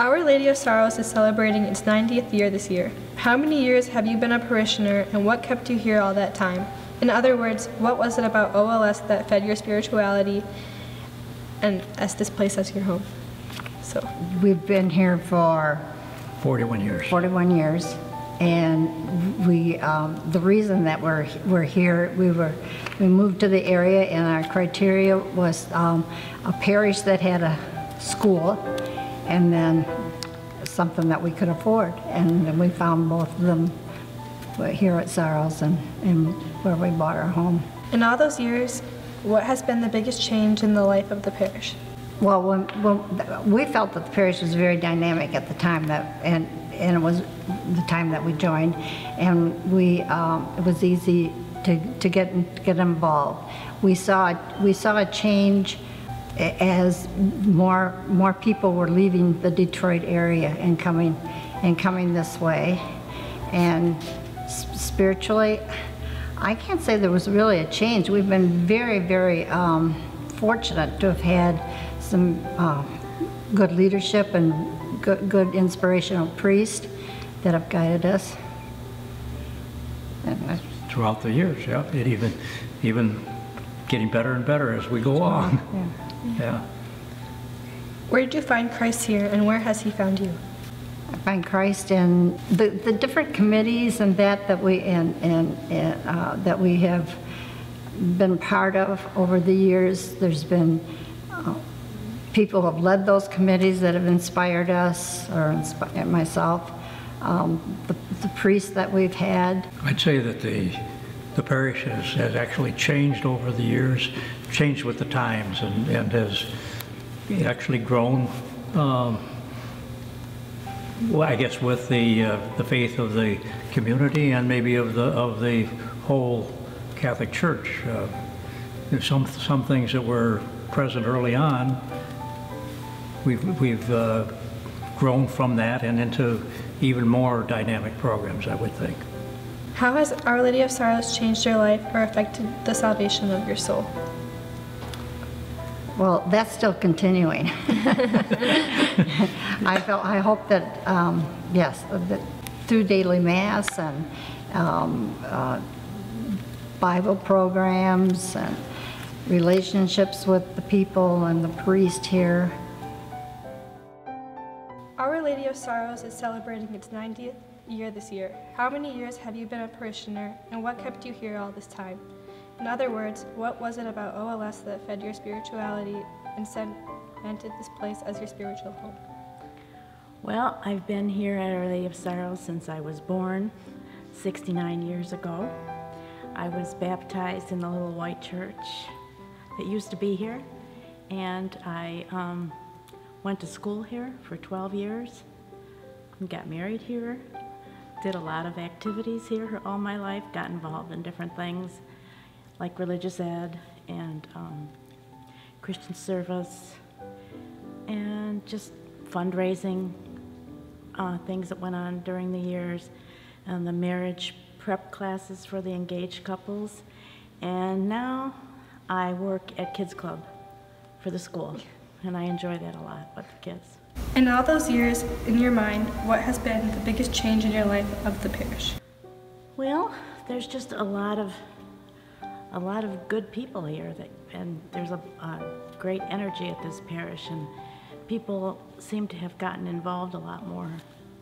Our Lady of Sorrows is celebrating its 90th year this year. How many years have you been a parishioner, and what kept you here all that time? In other words, what was it about OLS that fed your spirituality and this place as your home? So we've been here for 41 years. 41 years, and we the reason that we're here, we moved to the area, and our criteria was a parish that had a school, and then something that we could afford, and then we found both of them here at Sorrows and where we bought our home. In all those years, what has been the biggest change in the life of the parish? Well, when we felt that the parish was very dynamic at the time and it was the time that we joined, and it was easy to get involved. We saw a change as more people were leaving the Detroit area and coming this way, and spiritually, I can't say there was really a change. We've been very, very fortunate to have had some good leadership and good inspirational priests that have guided us. Throughout the years, yeah. It even getting better and better as we go on. Yeah. Where did you find Christ here, and where has he found you? I find Christ in the different committees and that we that we have been part of over the years. There's been people who have led those committees that have inspired us, or inspired myself. The priests that we've had. I'd say that the parish has actually changed over the years, changed with the times, and has actually grown. Well, I guess with the faith of the community and maybe of the whole Catholic Church. There's some things that were present early on. We've grown from that and into even more dynamic programs, I would think. How has Our Lady of Sorrows changed your life or affected the salvation of your soul? Well, that's still continuing. I hope that, yes, that through daily Mass and Bible programs and relationships with the people and the priest here. Our Lady of Sorrows is celebrating its 90th year this year. How many years have you been a parishioner, and what kept you here all this time? In other words, what was it about OLS that fed your spirituality and cemented this place as your spiritual home? Well, I've been here at Our Lady of Sorrows since I was born 69 years ago. I was baptized in the little white church that used to be here, and I went to school here for 12 years, and got married here, did a lot of activities here all my life, got involved in different things like religious ed and Christian service, and just fundraising things that went on during the years, and the marriage prep classes for the engaged couples. And now I work at Kids Club for the school, and I enjoy that a lot with the kids. In all those years, in your mind, what has been the biggest change in your life of the parish? Well, there's just a lot of good people here, and there's a great energy at this parish, and people seem to have gotten involved a lot more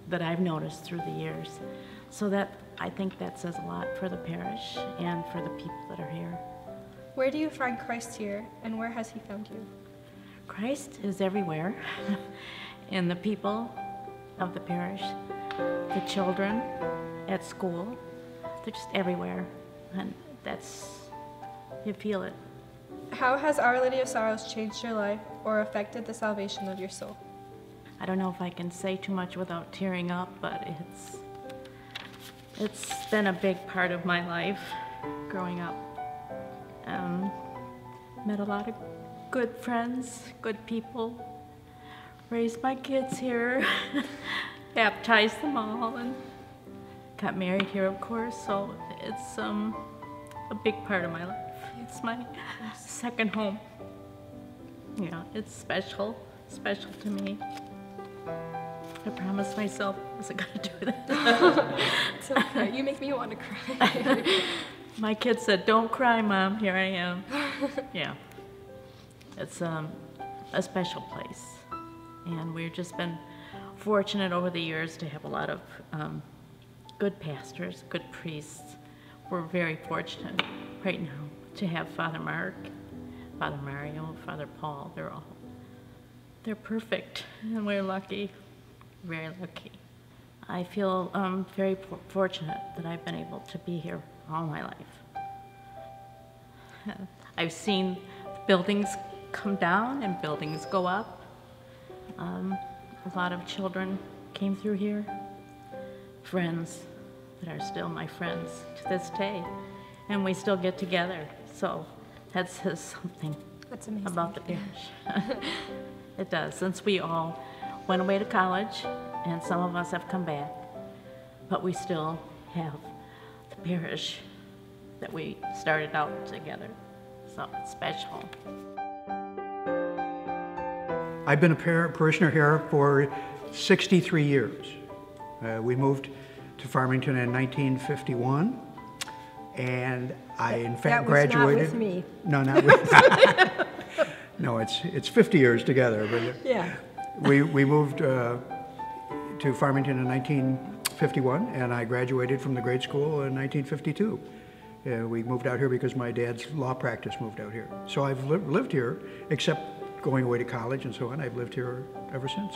that I've noticed through the years. So I think that says a lot for the parish and for the people that are here. Where do you find Christ here, and where has he found you? Christ is everywhere, in the people of the parish, the children at school, they're just everywhere, and you feel it. How has Our Lady of Sorrows changed your life or affected the salvation of your soul? I don't know if I can say too much without tearing up, but it's been a big part of my life growing up. Met a lot of good friends, good people, raised my kids here, baptized them all, and got married here, of course, so it's a big part of my life. It's my second home. Yeah, it's special to me. I promised myself I wasn't going to do that. It's okay. You make me want to cry. My kid said, "Don't cry, Mom." Here I am. Yeah. It's a special place. And we've just been fortunate over the years to have a lot of good pastors, good priests. We're very fortunate right now to have Father Mark, Father Mario, Father Paul. They're perfect, and we're lucky, very lucky. I feel very fortunate that I've been able to be here all my life. I've seen buildings come down and buildings go up. A lot of children came through here, friends that are still my friends to this day, and we still get together. So that says something That's amazing. about the parish. It does, since we all went away to college, and some of us have come back, but we still have the parish that we started out together. So it's special. I've been a parishioner here for 63 years. We moved to Farmington in 1951, and I, in fact, graduated. That was not with me. No, not with No, it's 50 years together. But Yeah. we moved to Farmington in 1951, and I graduated from the grade school in 1952. We moved out here because my dad's law practice moved out here. So I've lived here, except going away to college and so on. I've lived here ever since.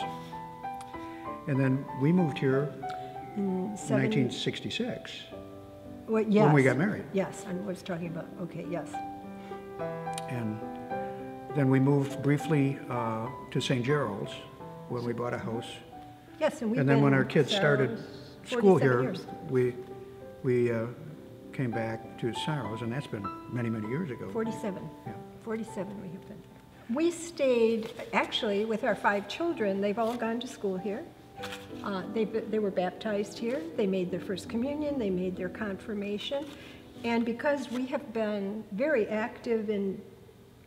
And then we moved here in 1966. Well, yes. When we got married. Yes, I was talking about, okay, yes. And then we moved briefly to St. Gerald's when we bought a house. Yes, and we've And then when been our kids started 47 school here, years. we came back to Sorrows, and that's been many, many years ago. 47. Yeah. 47 we have been. We stayed, actually, with our 5 children. They've all gone to school here. They were baptized here. They made their first communion. They made their confirmation. And because we have been very active in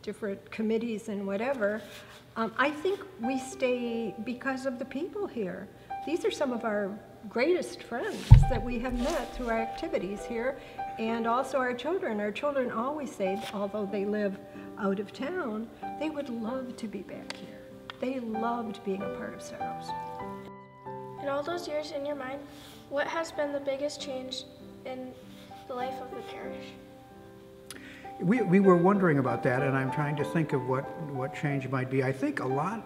different committees and whatever, I think we stay because of the people here. These are some of our greatest friends that we have met through our activities here, and also our children. Our children always say, although they live out of town, they would love to be back here. They loved being a part of Sorrows. In all those years, in your mind, what has been the biggest change in the life of the parish? We were wondering about that, and I'm trying to think of what change might be. I think a lot,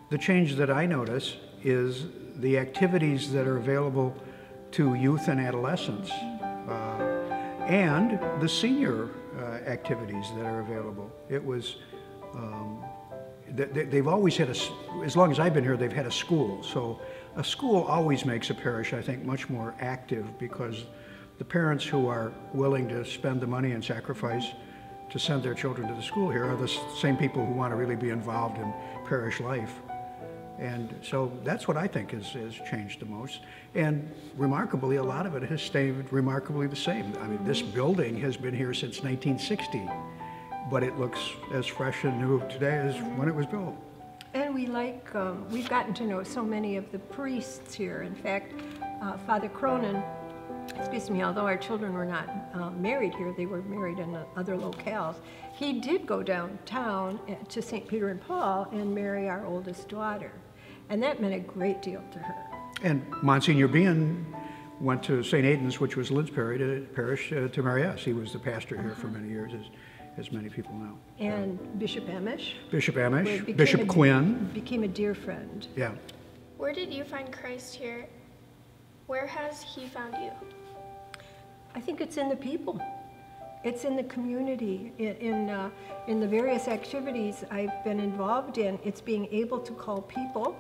the change that I notice is the activities that are available to youth and adolescents, and the senior activities that are available. It was, they've always had as long as I've been here, they've had a school. So a school always makes a parish, I think, much more active, because the parents who are willing to spend the money and sacrifice to send their children to the school here are the same people who want to really be involved in parish life. And so that's what I think has changed the most. And remarkably, a lot of it has stayed remarkably the same. I mean, this building has been here since 1960, but it looks as fresh and new today as when it was built. And we like, we've gotten to know so many of the priests here. In fact, Father Cronin, excuse me, although our children were not married here, they were married in other locales, he did go downtown to St. Peter and Paul and marry our oldest daughter. And that meant a great deal to her. And Monsignor Bean went to St. Aidan's, which was Lynn's parish, to marry us. He was the pastor here for many years, as many people know. And Bishop Amish. Bishop Amish, Bishop Quinn. Became a dear friend. Yeah. Where did you find Christ here? Where has he found you? I think it's in the people. It's in the community, in the various activities I've been involved in. It's being able to call people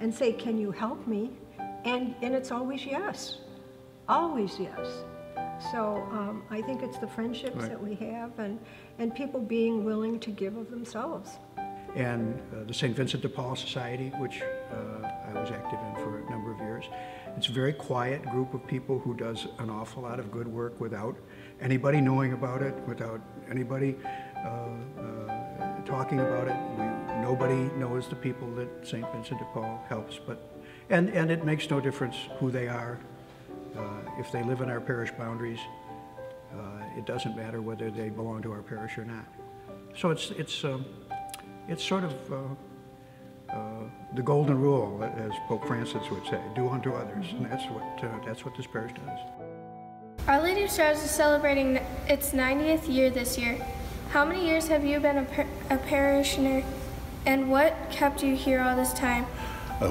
and say, can you help me? And it's always yes, always yes. So I think it's the friendships that we have, and people being willing to give of themselves. And the St. Vincent de Paul Society, which I was active in for a number of years. It's a very quiet group of people who does an awful lot of good work without anybody knowing about it, without anybody talking about it. Nobody knows the people that St. Vincent de Paul helps, but And it makes no difference who they are. If they live in our parish boundaries, it doesn't matter whether they belong to our parish or not. So it's sort of the golden rule, as Pope Francis would say, do unto others, and that's what this parish does. Our Lady of Sorrows is celebrating its 90th year this year. How many years have you been a parishioner, and what kept you here all this time?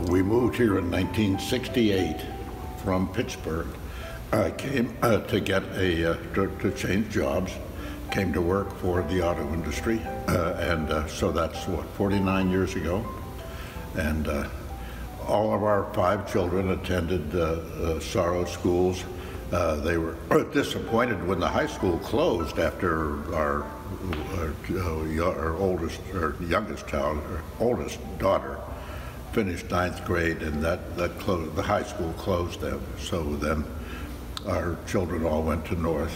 We moved here in 1968 from Pittsburgh. I came to get to change jobs, came to work for the auto industry, and so that's what, 49 years ago. And all of our 5 children attended Sorrows schools. They were disappointed when the high school closed after our youngest child, our oldest daughter, finished 9th grade, and that closed. The high school closed then. So then our children all went to North,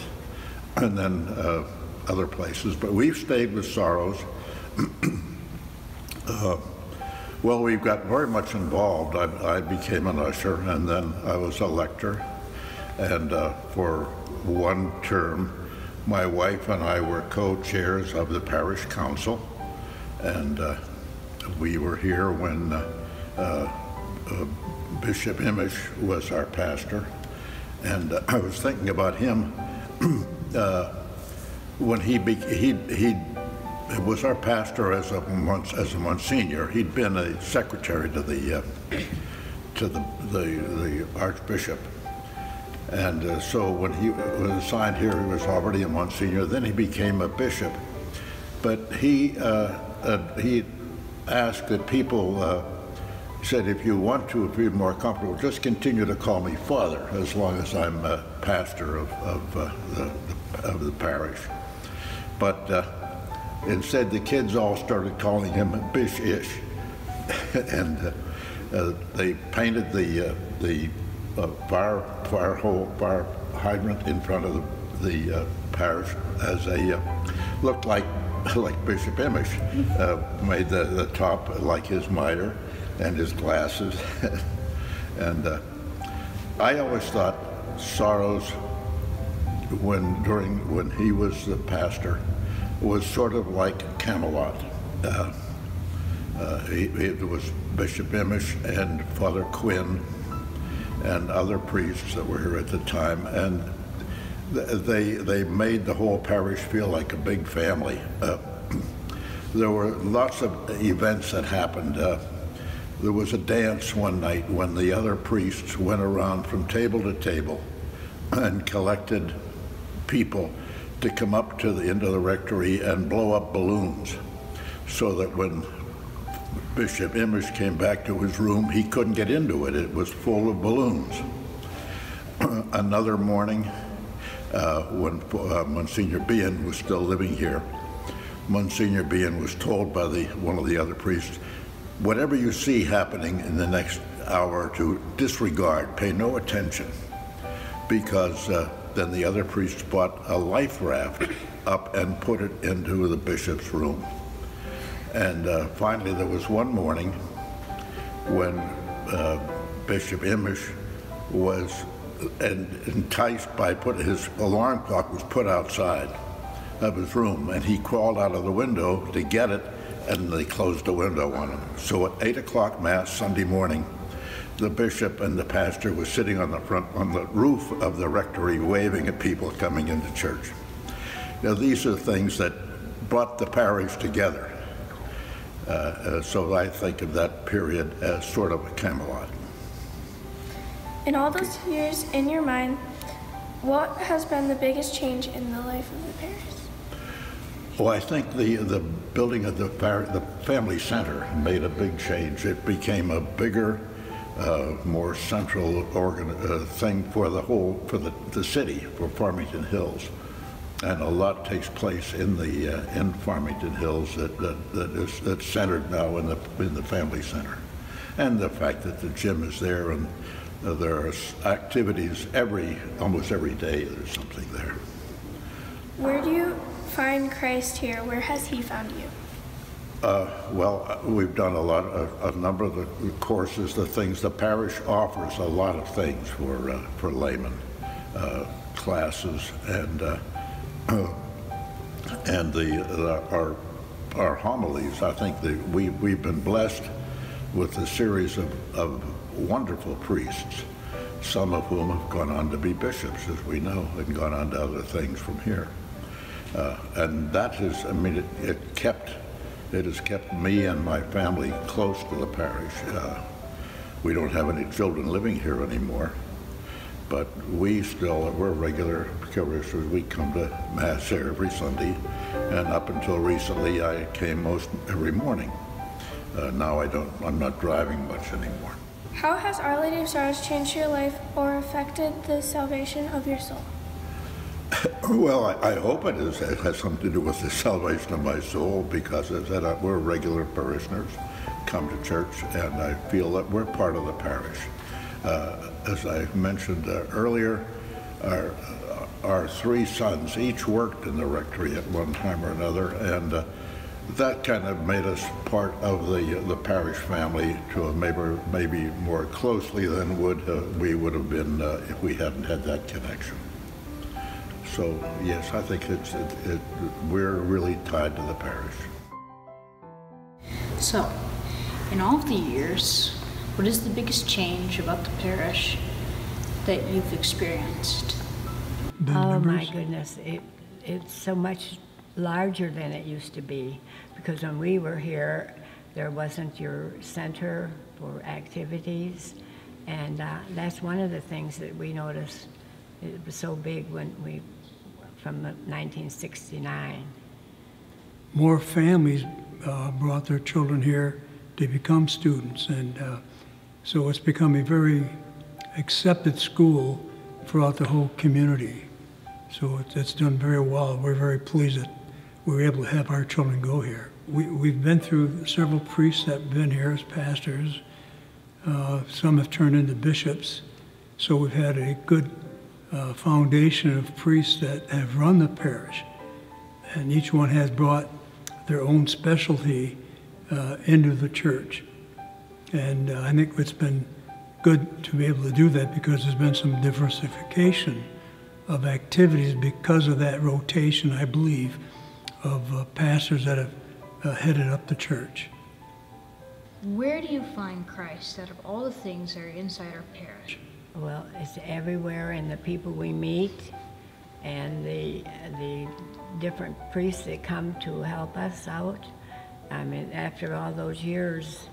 and then other places. But we've stayed with Sorrows. Well, we've got very much involved. I became an usher, and then I was a lector. And for one term, my wife and I were co-chairs of the parish council. And we were here when Bishop Imish was our pastor. And I was thinking about him when he was our pastor as a Monsignor. He'd been a secretary to the Archbishop. And so when he was assigned here, he was already a Monsignor. Then he became a bishop. But he asked that people, said, if you want to feel more comfortable, just continue to call me Father as long as I'm a pastor of the parish. But instead, the kids all started calling him Bish-ish. And they painted the fire hydrant in front of the parish as looked like Bishop Imish, made the top like his mitre and his glasses. And I always thought Sorrows, when he was the pastor, was sort of like Camelot. It was Bishop Imish and Father Quinn and other priests that were here at the time, and they made the whole parish feel like a big family. There were lots of events that happened. There was a dance one night when the other priests went around from table to table and collected people to come up to the end of the rectory and blow up balloons, so that when Bishop Imish came back to his room, he couldn't get into it. It was full of balloons. Another morning, when Monsignor Behan was still living here, Monsignor Behan was told by one of the other priests, whatever you see happening in the next hour or two, disregard, pay no attention, because then the other priests bought a life raft up and put it into the bishop's room. And finally, there was one morning when Bishop Imish was enticed by his alarm clock was put outside of his room, and he crawled out of the window to get it, and they closed the window on him. So at 8 o'clock Mass Sunday morning, the bishop and the pastor was sitting on the roof of the rectory waving at people coming into church. Now, these are things that brought the parish together. So I think of that period as sort of a Camelot. In all those years, in your mind, what has been the biggest change in the life of the parish? Well, I think the building of the family center made a big change. It became a bigger, more central thing for the city, for Farmington Hills. And a lot takes place in Farmington Hills that's centered now in the family center, and the fact that the gym is there, and there are activities almost every day. There's something there. Where do you find Christ here? Where has He found you? Well, we've done a number of the courses, the things. The parish offers a lot of things for laymen, classes, and our homilies. I think that we've been blessed with a series of wonderful priests, some of whom have gone on to be bishops, as we know, and gone on to other things from here. And that is, I mean, it has kept me and my family close to the parish. We don't have any children living here anymore, but we're regular parishioners. We come to Mass here every Sunday, and up until recently, I came most every morning. Now I'm not driving much anymore. How has Our Lady of Sorrows changed your life or affected the salvation of your soul? Well, I hope it has something to do with the salvation of my soul, because as I said, we're regular parishioners, come to church, and I feel that we're part of the parish. As I mentioned earlier, our three sons each worked in the rectory at one time or another, and that kind of made us part of the parish family to maybe more closely than we would have been if we hadn't had that connection. So yes, I think we're really tied to the parish. So, in all of the years, what is the biggest change about the parish that you've experienced? Oh my goodness, it's so much larger than it used to be, because when we were here, there wasn't your center for activities, and that's one of the things that we noticed. It was so big from 1969. More families brought their children here to become students, and so it's become a very accepted school throughout the whole community. So it's done very well. We're very pleased that we were able to have our children go here. We've been through several priests that have been here as pastors. Some have turned into bishops. So we've had a good foundation of priests that have run the parish. And each one has brought their own specialty into the church. And I think it's been good to be able to do that, because there's been some diversification of activities because of that rotation, I believe, of pastors that have headed up the church. Where do you find Christ out of all the things that are inside our parish? Well, it's everywhere in the people we meet and the different priests that come to help us out. I mean, after all those years,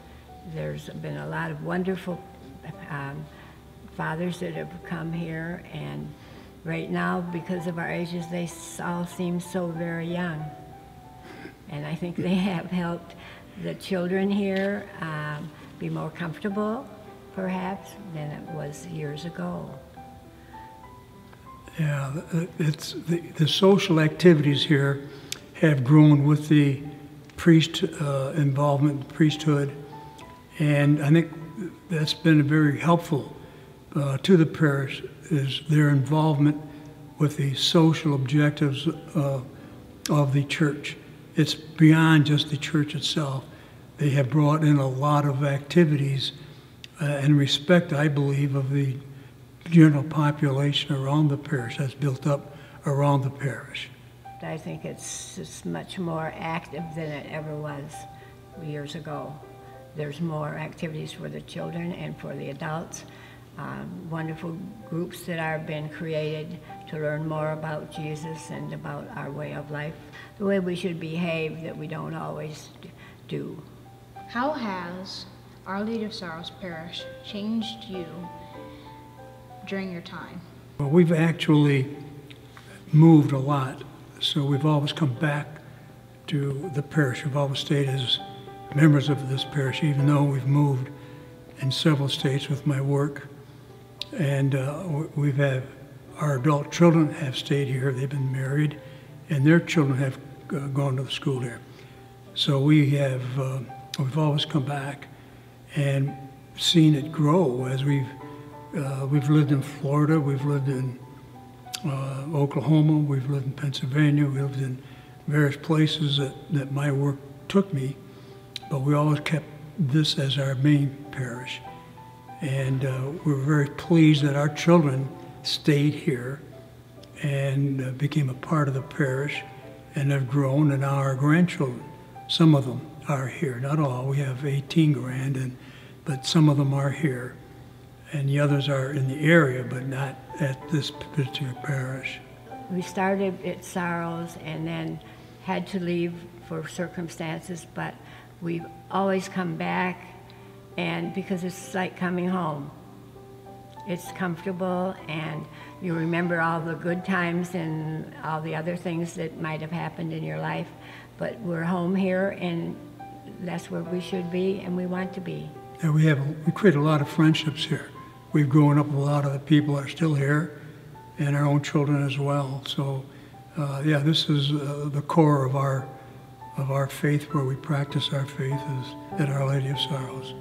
there's been a lot of wonderful fathers that have come here, and right now, because of our ages, they all seem so very young. And I think they have helped the children here be more comfortable, perhaps, than it was years ago. Yeah, it's the social activities here have grown with the priest involvement, priesthood, and I think that's been very helpful to the parish, is their involvement with the social objectives of the church. It's beyond just the church itself. They have brought in a lot of activities in respect, I believe, of the general population around the parish that's built up around the parish. I think it's much more active than it ever was years ago. There's more activities for the children and for the adults. Wonderful groups that are being created to learn more about Jesus and about our way of life, the way we should behave that we don't always do. How has Our Lady of Sorrows Parish changed you during your time? Well, we've actually moved a lot, so we've always come back to the parish. We've always stayed as members of this parish, even though we've moved in several states with my work. And we've had, our adult children have stayed here. They've been married, and their children have gone to the school here. So we've always come back and seen it grow as we've lived in Florida, we've lived in Oklahoma, we've lived in Pennsylvania, we've lived in various places that my work took me. but we always kept this as our main parish. And we're very pleased that our children stayed here and became a part of the parish and have grown, and now our grandchildren, some of them are here, not all. We have 18 grand, but some of them are here, and the others are in the area, but not at this particular parish. We started at Sorrows and then had to leave for circumstances, but we've always come back, and because it's like coming home. It's comfortable, and you remember all the good times and all the other things that might have happened in your life, but we're home here, and that's where we should be, and we want to be. And we create a lot of friendships here. We've grown up with a lot of the people that are still here, and our own children as well. So, yeah, this is the core of our faith, where we practice our faith, is at Our Lady of Sorrows.